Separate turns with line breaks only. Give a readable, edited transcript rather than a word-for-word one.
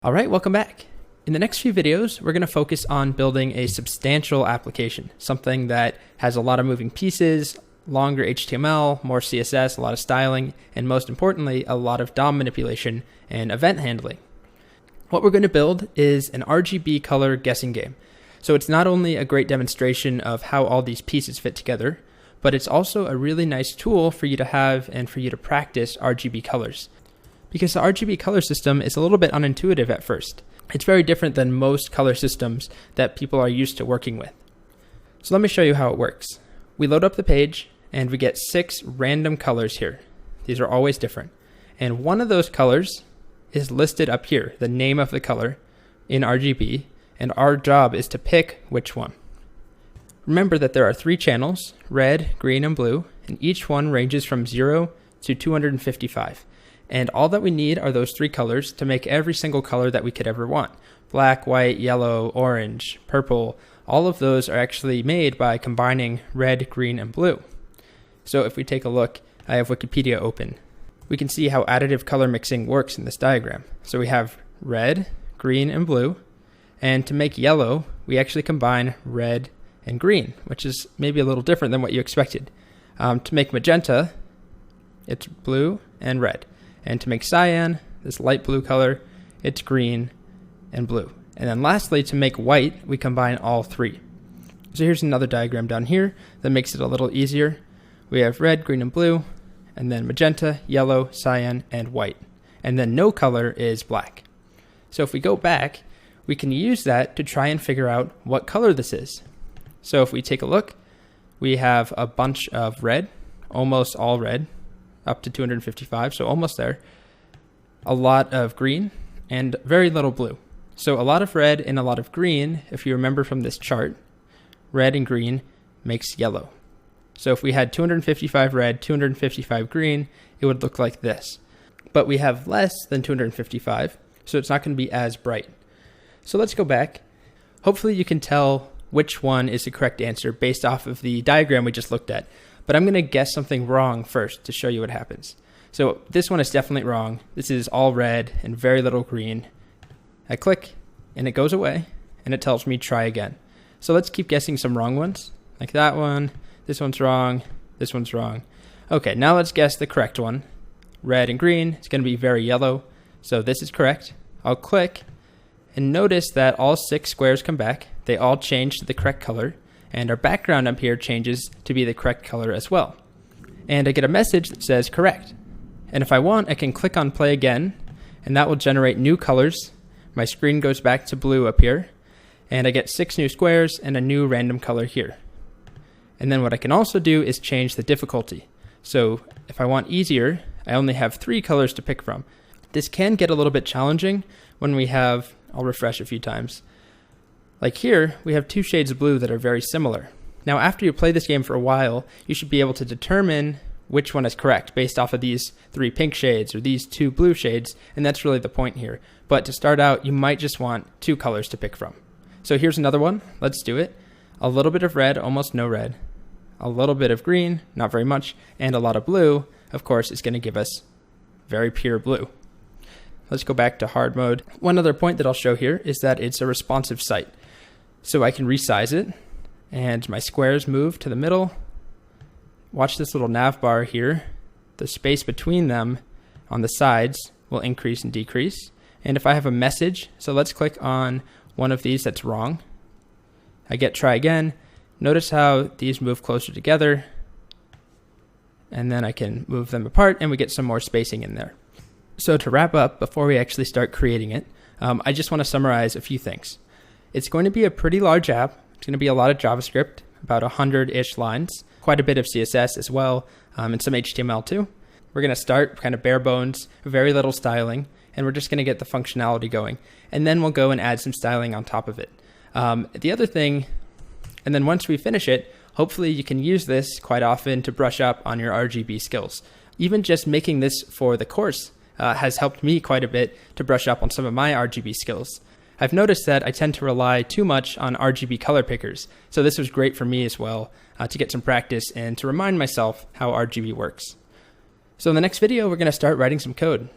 All right, welcome back. In the next few videos, we're going to focus on building a substantial application, something that has a lot of moving pieces, longer HTML, more CSS, a lot of styling, and most importantly, a lot of DOM manipulation and event handling. What we're going to build is an RGB color guessing game. So it's not only a great demonstration of how all these pieces fit together, but it's also a really nice tool for you to have and for you to practice RGB colors. Because the RGB color system is a little bit unintuitive at first. It's very different than most color systems that people are used to working with. So let me show you how it works. We load up the page and we get 6 random colors here. These are always different. And one of those colors is listed up here, the name of the color in RGB, and our job is to pick which one. Remember that there are 3 channels, red, green, and blue, and each one ranges from 0 to 255. And all that we need are those 3 colors to make every single color that we could ever want. Black, white, yellow, orange, purple, all of those are actually made by combining red, green, and blue. So if we take a look, I have Wikipedia open. We can see how additive color mixing works in this diagram. So we have red, green, and blue. And to make yellow, we actually combine red and green, which is maybe a little different than what you expected. To make magenta, it's blue and red. And to make cyan, this light blue color, it's green and blue. And then lastly, to make white, we combine all 3. So here's another diagram down here that makes it a little easier. We have red, green, and blue, and then magenta, yellow, cyan, and white. And then no color is black. So if we go back, we can use that to try and figure out what color this is. So if we take a look, we have a bunch of red, almost all red, up to 255, so almost there. A lot of green and very little blue. So a lot of red and a lot of green, if you remember from this chart, red and green makes yellow. So if we had 255 red, 255 green, it would look like this. But we have less than 255, so it's not going to be as bright. So let's go back. Hopefully you can tell which one is the correct answer based off of the diagram we just looked at. But I'm going to guess something wrong first to show you what happens. So this one is definitely wrong. This is all red and very little green. I click and it goes away and it tells me try again. So let's keep guessing some wrong ones, like that one. This one's wrong. This one's wrong. Okay, now let's guess the correct one. Red and green. It's going to be very yellow. So this is correct. I'll click and notice that all 6 squares come back. They all change to the correct color. And our background up here changes to be the correct color as well. And I get a message that says correct. And if I want, I can click on play again, and that will generate new colors. My screen goes back to blue up here, and I get 6 new squares and a new random color here. And then what I can also do is change the difficulty. So if I want easier, I only have 3 colors to pick from. This can get a little bit challenging when we have, I'll refresh a few times. Like here, we have 2 shades of blue that are very similar. Now, after you play this game for a while, you should be able to determine which one is correct based off of these 3 pink shades or these 2 blue shades, and that's really the point here. But to start out, you might just want 2 colors to pick from. So here's another one. Let's do it. A little bit of red, almost no red. A little bit of green, not very much, and a lot of blue, of course, is going to give us very pure blue. Let's go back to hard mode. One other point that I'll show here is that it's a responsive site. So I can resize it, and my squares move to the middle. Watch this little nav bar here. The space between them on the sides will increase and decrease. And if I have a message, so let's click on one of these that's wrong. I get try again. Notice how these move closer together. And then I can move them apart, and we get some more spacing in there. So to wrap up, before we actually start creating it, I just want to summarize a few things. It's going to be a pretty large app. It's going to be a lot of JavaScript, about 100-ish lines, quite a bit of CSS as well, and some HTML too. We're going to start kind of bare bones, very little styling, and we're just going to get the functionality going. And then we'll go and add some styling on top of it. The other thing, and then once we finish it, hopefully you can use this quite often to brush up on your RGB skills. Even just making this for the course has helped me quite a bit to brush up on some of my RGB skills. I've noticed that I tend to rely too much on RGB color pickers, so this was great for me as well to get some practice and to remind myself how RGB works. So in the next video, we're going to start writing some code.